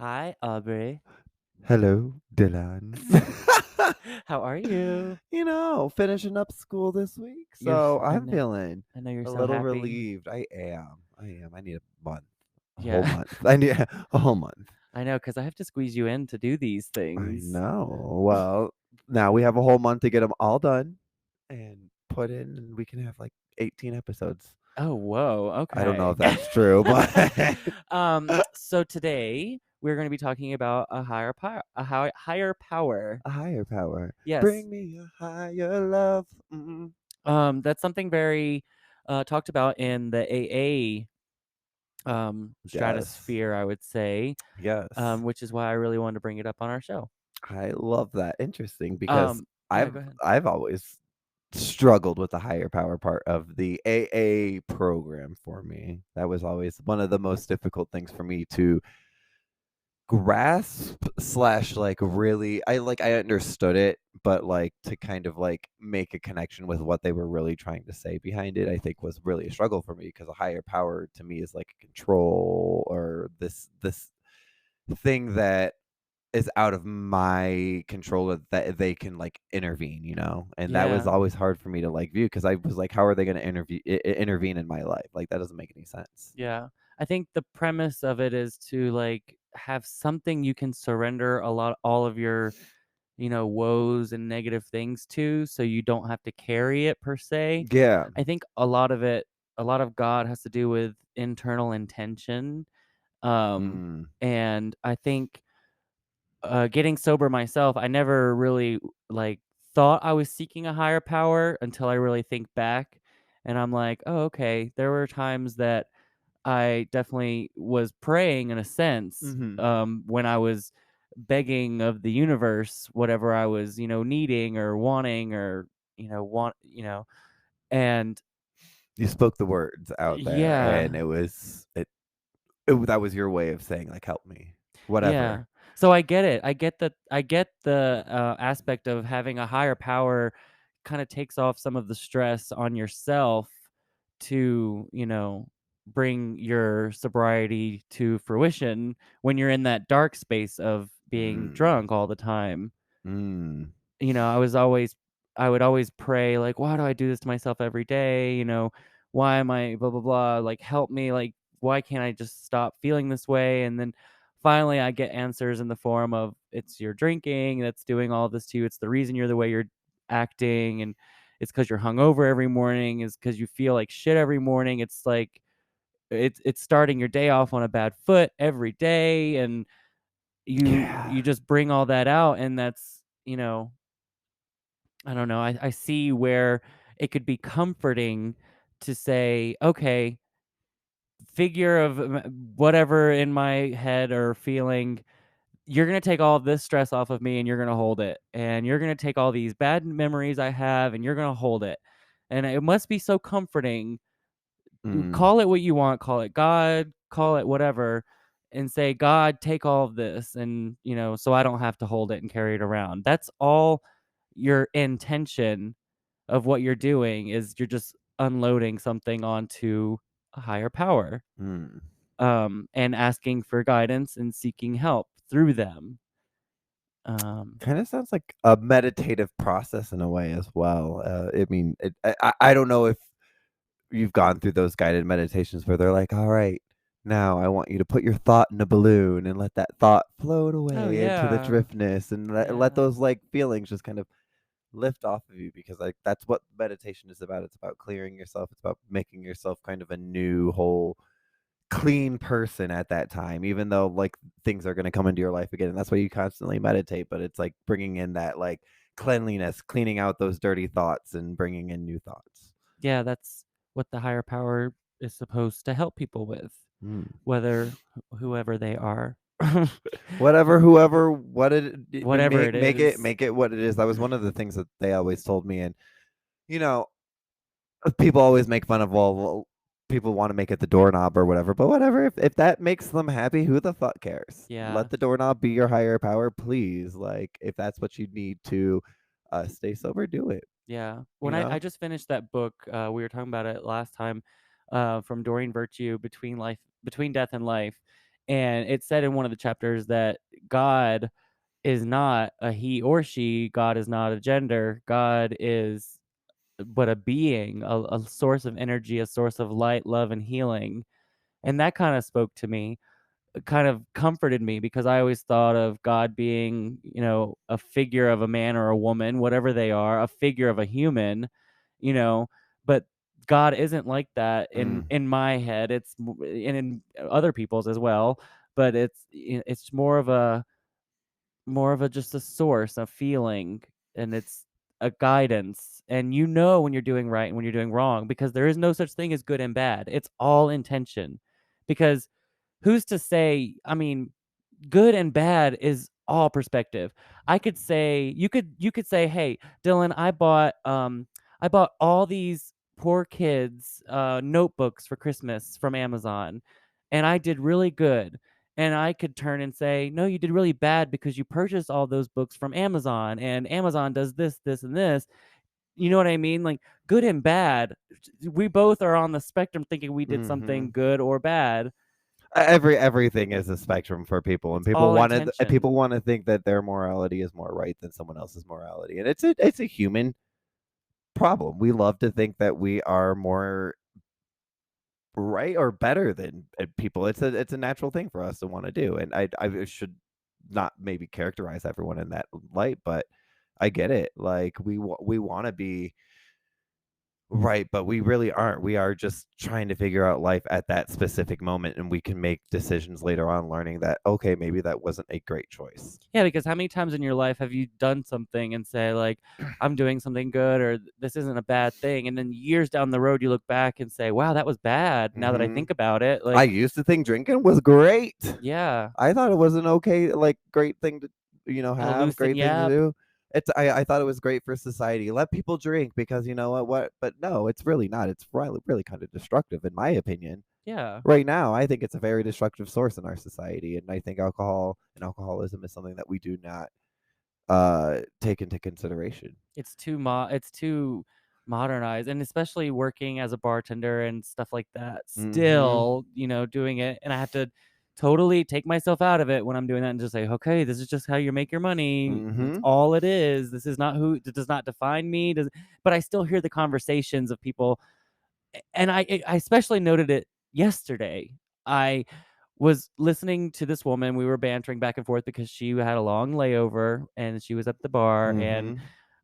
Hi, Aubrey. Hello, Dylan. How are you? Finishing up school this week, You're. so I I'm know. feeling I know you're a so little happy. relieved. I am. I need a month, a whole Yeah, month. I need a whole month. I know, because I have to squeeze you in to do these I things. know. Well, now we have a whole month to get them all done and put in, and we can have like 18 episodes. Oh, whoa. I don't know Okay. if that's true, but So today we're going to be talking about a higher power. Higher power. a higher power. Yes. Bring me a higher love. That's something very talked about in the AA Yes. stratosphere, I would say. Yes. Which is why I really wanted to bring it up on our show. I love that. Interesting because Yeah. I've Go ahead. I've always struggled with the higher power part of the AA program for me. That was always one of the most difficult things for me to grasp slash like really I understood it, but like to kind of like make a connection with what they were really trying to say behind it, I think was really a struggle for me because a higher power to me is like a control or this thing that is out of my control that they can like intervene, and that was Yeah. always hard for me to like view because I was like, how are they going to intervene in my life? Like that doesn't make any sense. Yeah. I think the premise of it is to like have something you can surrender all of your, woes and negative things to so you don't have to carry it per se. Yeah. I think a lot of God has to do with internal intention. Mm. And I think getting sober myself, I never really like thought I was seeking a higher power until I really think back and I'm like, "Oh, okay. There were times that I definitely was praying in a sense, Hmm. when I was begging of the universe whatever I was, needing or wanting or, and You spoke the words out there, and yeah, that was your way of saying like, help me, yeah. whatever. So I get it. I get the aspect of having a higher power kind of takes off some of the stress on yourself to, bring your sobriety to fruition when you're in that dark space of being Mm. drunk all the time. Mm. I was always I would always pray like, "Why do I do this to myself every day?" "Why am I blah blah blah, like help me, like why can't I just stop feeling this way?" And then finally I get answers in the form of it's your drinking that's doing all this to you. It's the reason you're the way you're acting and it's cuz you're hungover every morning, it's cuz you feel like shit every morning. It's like it's starting your day off on a bad foot every day and you Yeah. just bring all that out and that's, I don't know. I see where it could be comforting to say, okay, figure of whatever in my head or feeling, you're going to take all this stress off of me and you're going to hold it. And you're going to take all these bad memories I have and you're going to hold it. And it must be so comforting. Mm. Call it what you want, call it God, call it whatever, and say, God, take all of this. And, so I don't have to hold it and carry it around. That's all your intention of what you're doing is you're just unloading something onto a higher power, Mm. and asking for guidance and seeking help through them. Um, Kind of sounds like a meditative process in a way as well. I mean, I don't know if you've gone through those guided meditations where they're like, all right, now I want you to put your thought in a balloon and let that thought float oh away into the yeah, driftness and let yeah, those like feelings just kind of lift off of you because like that's what meditation is about. It's about clearing yourself. It's about making yourself kind of a new whole clean person at that time, even though like things are going to come into your life again. And that's why you constantly meditate, but it's like bringing in that like cleanliness, cleaning out those dirty thoughts and bringing in new thoughts. yeah. That's what the higher power is supposed to help people with, Mm. whether whoever they are, Whatever, whoever, what whatever it is. make it what it is. That was one of the things that they always told me. And you know, people always make fun of well, people want to make it the doorknob or whatever, but whatever. If that makes them happy, who the fuck cares? Yeah, Let the doorknob be your higher power, please. Like if that's what you need to stay sober, do it. yeah. You When I know. just finished that book, we were talking about it last time, from Doreen Virtue, between death and life, And it said in one of the chapters that God is not a he or she, God is not a gender, God is but a being, a source of energy, a source of light, love, and healing. And that kind of spoke to me, kind of comforted me because I always thought of God being, a figure of a man or a woman, whatever they are, a figure of a human, you know, but God isn't like that Mm. in my head. And in other people's as well, but it's more of a just a source, a feeling, and it's a guidance. And when you're doing right and when you're doing wrong because there is no such thing as good and bad. It's all intention. Because who's to say, I mean, good and bad is all perspective. I could say you could say, "Hey, Dylan, I bought all these poor kids notebooks for Christmas from Amazon and I did really good." And I could turn and say, "No, you did really bad because you purchased all those books from Amazon and Amazon does this, this, and this." You know what I mean? Like good and bad. We both are on the spectrum thinking we did something Mhm. good or bad. Everything is a spectrum for people, and It's all intention. people wanna think that their morality is more right than someone else's morality, and it's a human problem. We love to think that we are more right or better than, people. It's a natural thing for us to wanna do, and I should not maybe characterize everyone in that light, but I get it. Like, we wanna be right, but we really aren't. We are just trying to figure out life at that specific moment, and we can make decisions later on learning that, okay, maybe that wasn't a great choice. Yeah, because how many times in your life have you done something and say like, "I'm doing something good," or "This isn't a bad thing," and then years down the road, you look back and say, "Wow, that was bad." Now that I Mhm. think about it, I like, used to think drinking was great. yeah, I thought it was an okay, like, great thing to, a have, loosen great thing to yap. do. I thought it was great for society. Let people drink because you know what? But no, it's really not. It's really kind of destructive in my opinion. Yeah. Right now, I think it's a very destructive source in our society, and I think alcohol and alcoholism is something that we do not take into consideration. It's too modernized, and especially working as a bartender and stuff like that, Mhm. still, doing it, and I have to totally take myself out of it when I'm doing that and just say, "Okay, this is just how you make your money. That's Mhm. all it is. This is not who it does not define me." Does But I still hear the conversations of people, and I especially noted it yesterday. I was listening to this woman, we were bantering back and forth because she had a long layover and she was at the bar and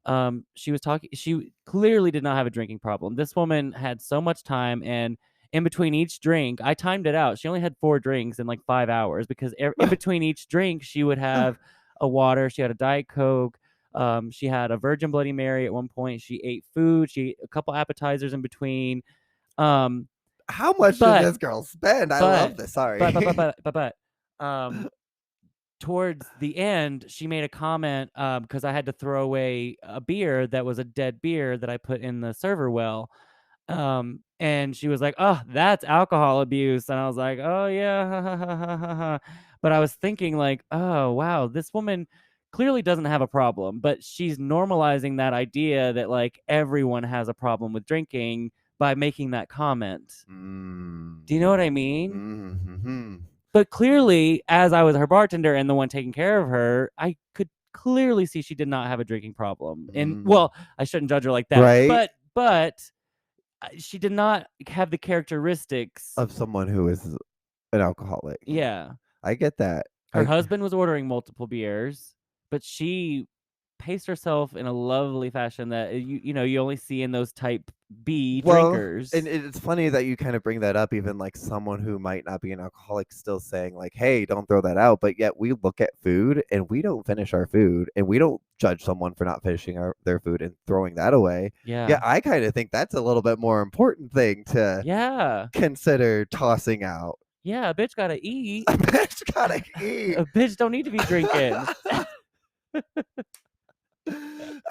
Mhm. she was talking. She clearly did not have a drinking problem. This woman had so much time, and in between each drink, I timed it out. She only had 4 drinks in like 5 hours because in between each drink, she would have a water. She had a Diet Coke. She had a Virgin Bloody Mary at one point. She ate food. She ate a couple appetizers in between. Um, How much did but this girl spend? I but love this. but but but Sorry. but but but towards the end, she made a comment, because I had to throw away a beer that was a dead beer that I put in the server well, and she was like, "Oh, that's alcohol abuse," and I was like, "Oh, yeah, ha, ha, ha, ha, ha, ha." But I was thinking like, "Oh, wow, this woman clearly doesn't have a problem, but she's normalizing that idea that, like, everyone has a problem with drinking by making that comment." Mm. Do you know what I mean? Mhm. But clearly, as I was her bartender and the one taking care of her, I could clearly see she did not have a drinking problem. And Mm. well, I shouldn't judge her like that, Right? but she did not have the characteristics. Of someone who is an alcoholic. Yeah. I get that. Her I husband was ordering multiple beers, but she paced herself in a lovely fashion that you only see in those type B Well, and drinkers. it's funny that you kind of bring that up, even like someone who might not be an alcoholic still saying like, "Hey, don't throw that out." But yet we look at food and we don't finish our food, and we don't judge someone for not finishing their food and throwing that away. Yeah, Yeah. I kind of think that's a little bit more important thing to Yeah. consider tossing out. Yeah, a bitch gotta eat. A bitch gotta eat. A bitch don't need to be drinking.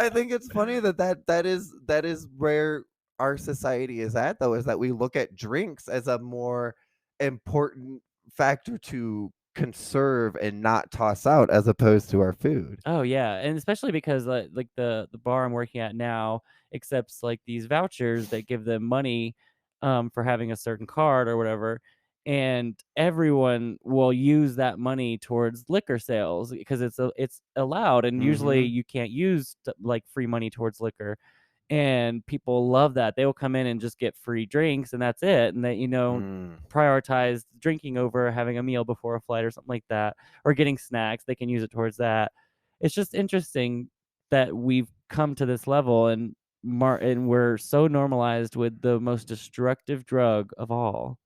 I think it's funny that is where our society is at though, is that we look at drinks as a more important factor to conserve and not toss out as opposed to our food. Oh, yeah, and especially because, like, the bar I'm working at now accepts, like, these vouchers that give them money, for having a certain card or whatever, and everyone will use that money towards liquor sales because it's allowed, and usually Mhm. you can't use like free money towards liquor, and people love that. They will come in and just get free drinks and that's it, and that Mm. prioritize drinking over having a meal before a flight or something like that, or getting snacks. They can use it towards that. It's just interesting that we've come to this level, and we're so normalized with the most destructive drug of all.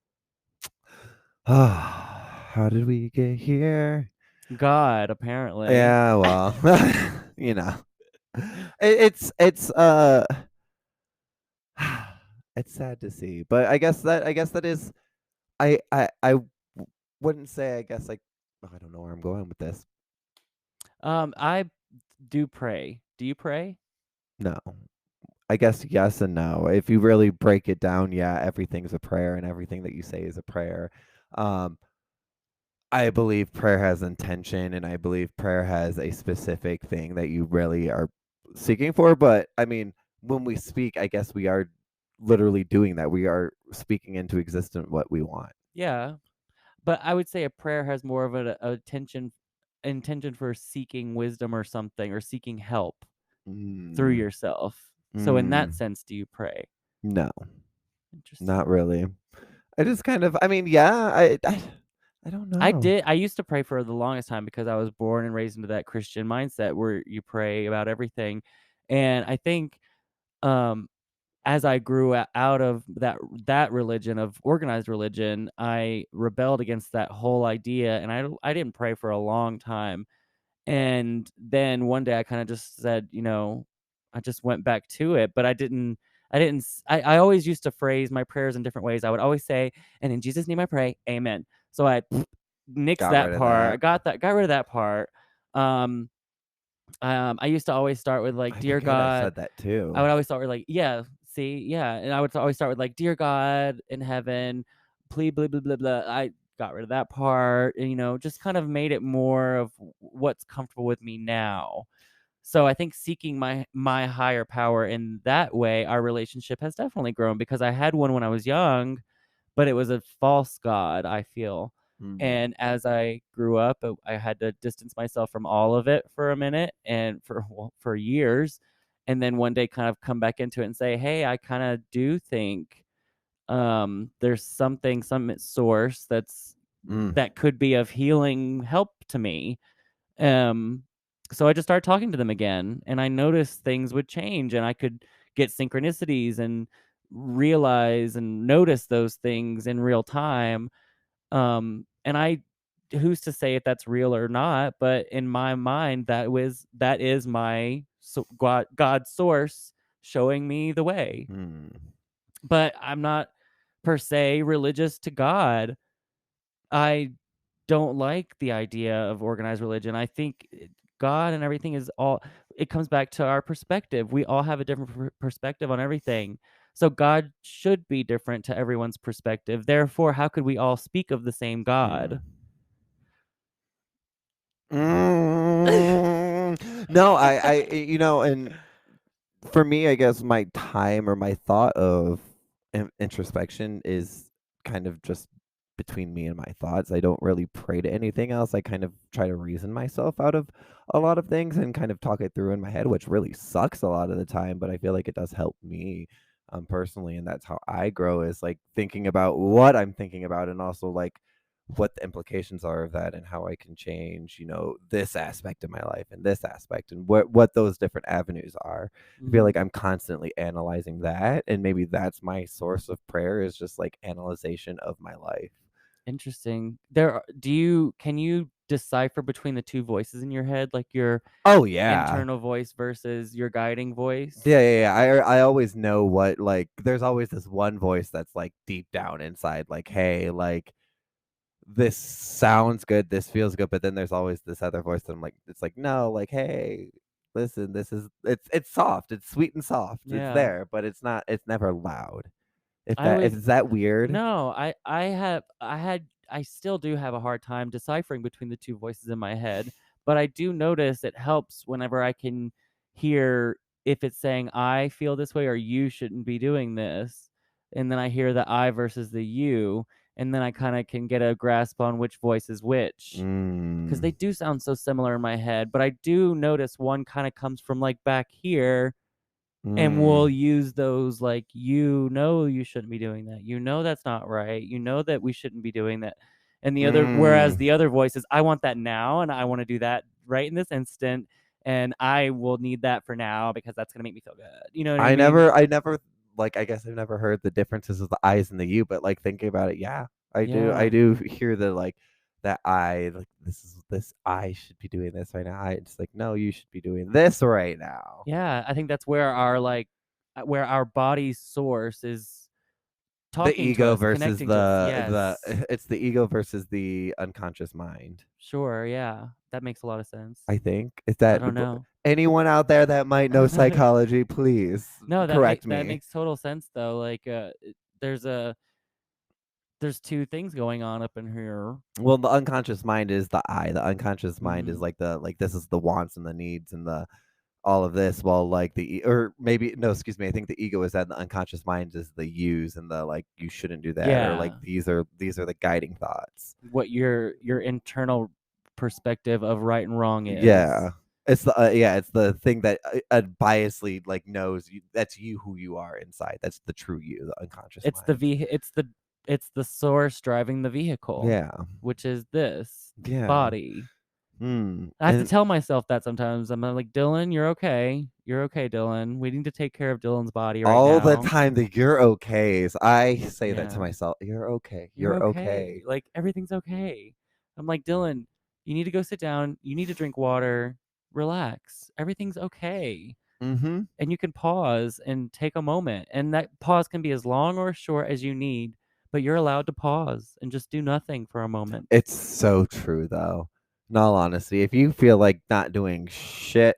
How did we get here? God, apparently. Yeah, well, you know, it's it's sad to see, but I guess that is I wouldn't say I guess like oh, I don't know where I'm going with this. I do pray. Do you pray? No. I guess yes and no. If you really break it down, yeah, everything's a prayer and everything that you say is a prayer. Um, I believe prayer has intention and I believe prayer has a specific thing that you really are seeking for. But I mean, when we speak, I guess we are literally doing that. We are speaking into existence what we want. Yeah, but I would say a prayer has more of a intention for seeking wisdom or something, or seeking help through Mm, yourself. So in that mm, sense, do you pray? no, not Interesting. really. I just kind of, I mean, yeah, I don't know. I used to pray for the longest time because I was born and raised into that Christian mindset where you pray about everything. And I think um as I grew out of that religion of organized religion, I rebelled against that whole idea, and I didn't pray for a long time. And then one day I kinda just said, I just went back to it, but I didn't s I always used to phrase my prayers in different ways. I would always say, "And in Jesus' name I pray, amen." So I nixed Got that rid of part. I that. got rid of that part. Um, I used to always start with, like, I "Dear forget I God." said that I too. would always start with, like, yeah, see, yeah, and I would always start with, like, "Dear God in heaven, please blah, blah, blah, blah." I got rid of that part and, just kind of made it more of what's comfortable with me now. So I think seeking my higher power in that way, our relationship has definitely grown because I had one when I was young, but it was a false god, I feel. Mm, And as I grew up, I had to distance myself from all of it for a minute and for years, and then one day kind of come back into it and say, "Hey, I kind of do think there's some source mm, that could be of healing help to me." Um, so I just started talking to them again, and I noticed things would change, and I could get synchronicities and realize and notice those things in real time. And who's to say if that's real or not? But in my mind, that is my God source showing me the way. mm, But I'm not per se religious to God. I don't like the idea of organized religion. I think God and everything is all it comes back to our perspective. We all have a different perspective on everything. So God should be different to everyone's perspective. Therefore, how could we all speak of the same mm. God? No, and for me, I guess my time or my thought of introspection is kind of just between me and my thoughts. I don't really pray to anything else. I kind of try to reason myself out of a lot of things and kind of talk it through in my head, which really sucks a lot of the time, but I feel like it does help me personally. And that's how I grow is like thinking about what I'm thinking about and also like what the implications are of that and how I can change, this aspect of my life and this aspect and what those different avenues are. I feel Mhm. like I'm constantly analyzing that, and maybe that's my source of prayer is just like analyzation of my life. Interesting. Can you decipher between the two voices in your head, like your Oh yeah. internal voice versus your guiding voice? Yeah, yeah, yeah. I always know what like there's always this one voice that's like deep down inside, like, hey, like this sounds good, this feels good, but then there's always this other voice that I'm like, it's like, no, like, hey, listen, this is it's soft, it's sweet and soft, it's Yeah. there, but it's never loud. If I that if was is that weird? No, I still do have a hard time deciphering between the 2 voices in my head, but I do notice it helps whenever I can hear if it's saying, "I feel this way," or "You shouldn't be doing this," and then I hear the "I" versus the "you," and then I kinda can get a grasp on which voice is which. Because Mm. they do sound so similar in my head, but I do notice one kinda comes from, like, back here, and we'll Mm. use those, like, "You know you shouldn't be doing that. You know that's not right. You know that we shouldn't be doing that." And the other whereas Mm. the other voice is, "I want that now, and I wanna do that right in this instant, and I will need that for now because that's gonna make me feel good." You know what I mean? I never like, I guess I've never heard the differences of the I's and the you, but, like, thinking about it, yeah, I Yeah. do hear the, like, that I, like, this I should be doing this right now. I it's like, "No, you should be doing this right now." Yeah, I think that's where our, like where our body's source is The talking to ego us, versus connecting to us. Yes. it's the ego versus the unconscious mind, Sure, yeah. That makes a lot of sense. I think. Is I that don't know. anyone out there that might know psychology, please No, correct that me. makes total sense though, like, there's a there's 2 things going on up in here. Well, the unconscious mind is the I. The unconscious mind is Mhm. like this is the wants and the needs and the all of this, while like or maybe no, excuse me. I think the ego is that, and the unconscious mind is the yous and the like you shouldn't do that, or like Yeah. these are the guiding thoughts. What your internal perspective of right and wrong is. Yeah. It's the yeah, it's the thing that biasly like knows you, that's you who you are inside. That's the true you, the unconscious It's the mind. ve it's the source driving the vehicle, Yeah. which is this Yeah. body. Hmm. I have to And tell myself that sometimes. I'm like, "Dylan, you're okay. You're okay, Dylan. We need to take care of Dylan's body right all the now." time the you're okays. I say that to Yeah. myself. You're okay. You're You're okay. okay. Like, everything's okay. I'm like, "Dylan, you need to go sit down. You need to drink water. Relax. Everything's okay." Mhm. And you can pause and take a moment, and that pause can be as long or as short as you need, but you're allowed to pause and just do nothing for a moment. It's so true though. In all honesty, if you feel like not doing shit,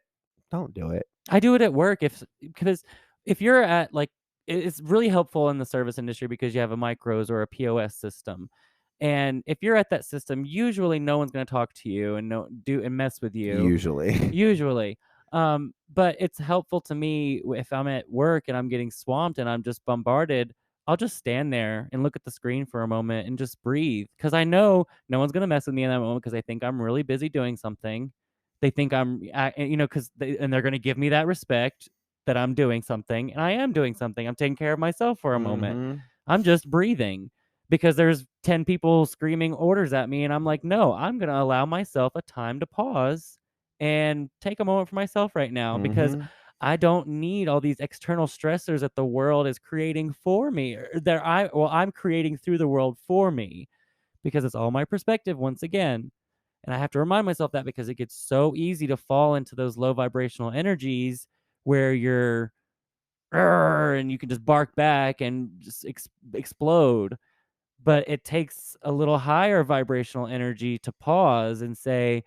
don't do it. I do it at work if because if you're at, like it's really helpful in the service industry because you have a micros or a POS system. And if you're at that system, usually no one's gonna talk to you and no do and mess with you. Usually. Usually. But it's helpful to me if I'm at work and I'm getting swamped and I'm just bombarded, I'll just stand there and look at the screen for a moment and just breathe because I know no one's gonna mess with me in that moment because they think I'm really busy doing something. They think because they're gonna give me that respect that I'm doing something, and I am doing something. I'm taking care of myself for a moment. Mhm. I'm just breathing because there's 10 people screaming orders at me, and I'm like, "No, I'm gonna allow myself a time to pause and take a moment for myself right now because Mhm. I don't need all these external stressors that the world is creating for me or I'm creating through the world for me because it's all my perspective once again. And I have to remind myself that because it gets so easy to fall into those low vibrational energies where you're "Arr," and you can just bark back and just explode. But it takes a little higher vibrational energy to pause and say,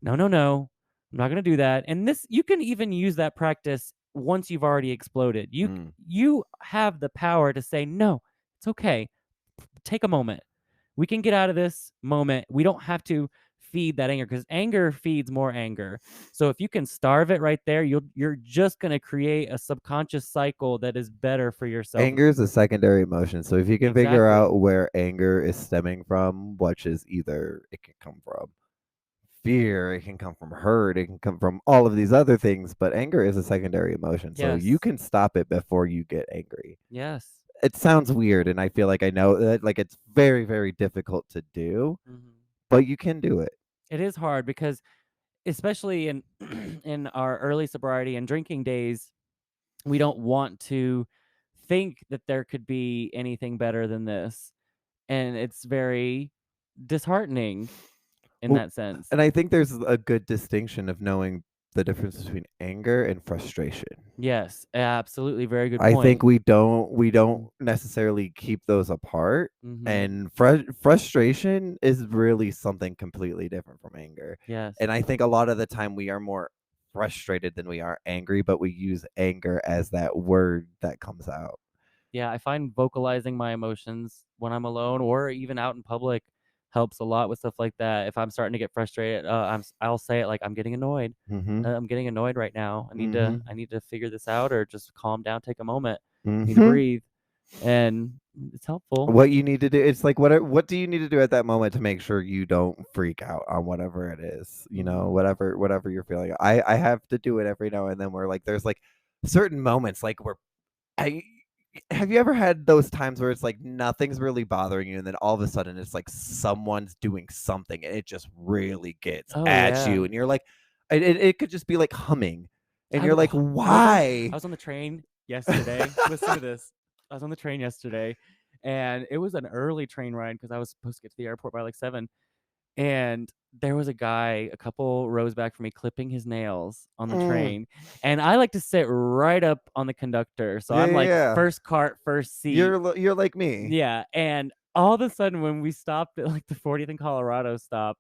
"No, no, no. I'm not gonna do that." And this you can even use that practice once you've already exploded. Mm. You have the power to say, "No, it's okay. Take a moment. We can get out of this moment. We don't have to feed that anger because anger feeds more anger. So if you can starve it right there, you're just gonna create a subconscious cycle that is better for yourself. Anger is a secondary emotion. So if you can figure Exactly. out where anger is stemming from, which is either it can come from fear, it can come from hurt, it can come from all of these other things, but anger is a secondary emotion. So you Yes. can stop it before you get angry. Yes. It sounds weird, and I feel like I know that like it's very, very difficult to do, Mhm. but you can do it. It is hard because especially in in our early sobriety and drinking days, we don't want to think that there could be anything better than this. And it's very disheartening in Well, that sense. and I think there's a good distinction of knowing the difference between anger and frustration. Yes, absolutely, very good I think point. we don't Mhm, necessarily keep those apart, mhm. and frustration is really something completely different from anger. Yes. And I think a lot of the time we are more frustrated than we are angry, but we use anger as that word that comes out. Yeah, I find vocalizing my emotions when I'm alone or even out in public helps a lot with stuff like that. If I'm starting to get frustrated, I'll say it like, "I'm getting annoyed. Mhm. I'm getting annoyed right now. Mhm. I need to figure this out or just calm down, take a moment. I need to Mhm. breathe." And It's helpful. What you need to do, it's like, what do you need to do at that moment to make sure you don't freak out on whatever it is, Mhm. whatever you're feeling. I have to do it every now and then where, like, there's, like, certain moments, like, where I have you ever had those times where it's like nothing's really bothering you, and then all of a sudden it's like someone's doing something and it just really gets Oh, at yeah. you, and you're like, it could just be like humming, and I you're w like, I why? was on the train yesterday. Listen to this. I was on the train yesterday, and it was an early train ride because I was supposed to get to the airport by, like, 7, and there was a guy a couple rows back from me clipping his nails on the Mm, train, and I like to sit right up on the conductor, so yeah, I'm, yeah, like, yeah. first cart, first seat. You're like me. Yeah, and all of a sudden, when we stopped at, like, the 40th and Colorado stop,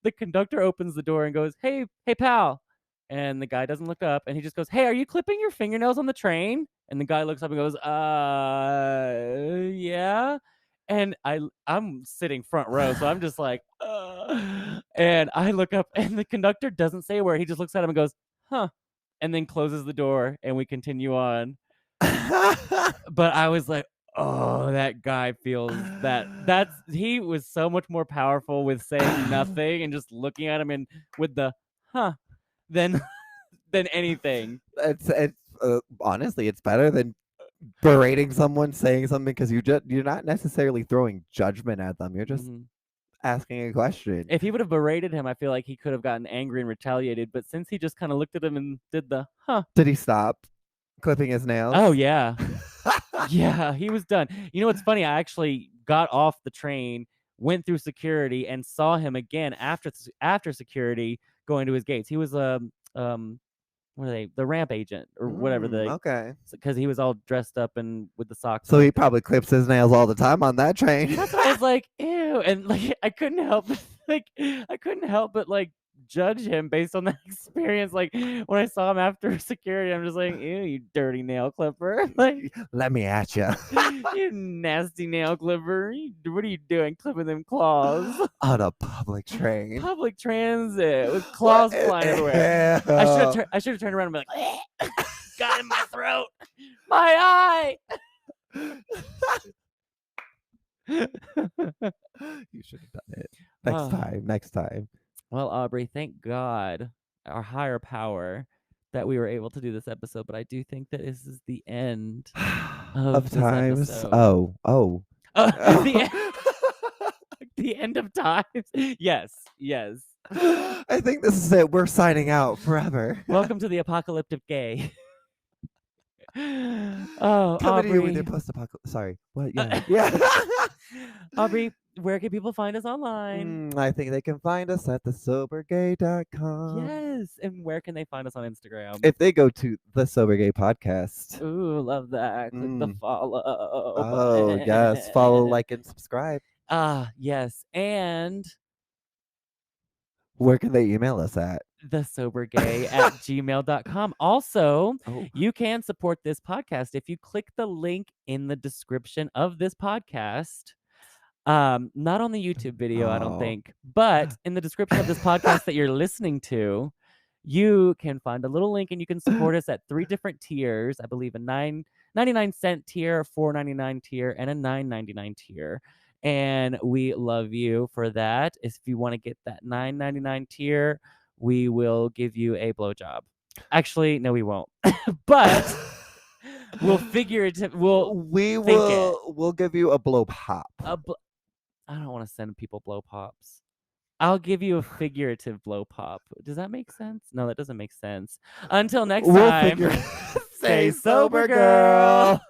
the conductor opens the door and goes, "Hey, pal," and the guy doesn't look up, and he just goes, "Hey, are you clipping your fingernails on the train?" And the guy looks up and goes, yeah," and I'm sitting front row, so I'm just like, and I look up, and the conductor doesn't say a word, he just looks at him and goes, "Huh," and then closes the door, and we continue on. But I was like, "Oh, that guy feels that's he was so much more powerful with saying nothing and just looking at him and with the, 'huh,' than than anything." It's honestly, it's better than berating someone, saying something, because you're not necessarily throwing judgment at them. You're just Mhm. asking a question. If he would've berated him, I feel like he could have gotten angry and retaliated, but since he just kinda looked at him and did the, "Huh." Did he stop clipping his Oh, nails? yeah. Yeah, he was done. You know what's funny? I actually got off the train, went through security, and saw him again after security going to his gates. He was, what are they? The ramp agent or whatever they, Okay. because he was all dressed up and with the socks and So he everything. probably clips his nails all the time on that train. That's why I was like, "Ew," and, like, I couldn't help but, I couldn't help but, like, judge him based on that experience, like, when I saw him after security, I'm just like, "Ew, you dirty nail clipper." Like, Let me at you. "You nasty nail clipper. What are you doing clipping them claws?" On a public train. Public transit with What? claws flying everywhere. Ew. I should have turned around and been like, "Got in my throat. My eye." You should have done it. Next Ah. time. Next time. Well, Aubrey, thank God, our higher power, that we were able to do this episode, but I do think that this is the end Of of this times. episode. Oh. The Oh. the end of times. Yes, yes. I think this is it. We're signing out forever. Welcome to the apocalyptic gay. Oh, Coming to you with your Aubrey. post-apocalypse. Sorry. What? Yeah. Yeah. Aubrey, where can people find us online? I think they can find us at thesobergay.com. Yes, and where can they find us on Instagram? If they go to the Sober Gay Podcast. Ooh, love that. Click the Mm. follow Oh, yes. Follow, button. like, and subscribe. Ah, yes, and Where can they email us at? thesobergay@gmail.com. Also, Oh. you can support this podcast if you click the link in the description of this podcast. Not on the YouTube video, I don't Oh. think, but in the description of this podcast that you're listening to, you can find a little link and you can support us at 3 different tiers. I believe a 99-cent tier, a 4.99 tier, and a 9.99 tier. And we love you for that. If you want to get that 9.99 tier, we will give you a blowjob. Actually, no, we won't. But we'll We think it. we'll give you a blow pop. I don't want to send people blow pops. I'll give you a figurative blow pop. Does that make sense? No, that doesn't make sense. Until next We'll time, figure stay Stay sober, sober, girl. girl.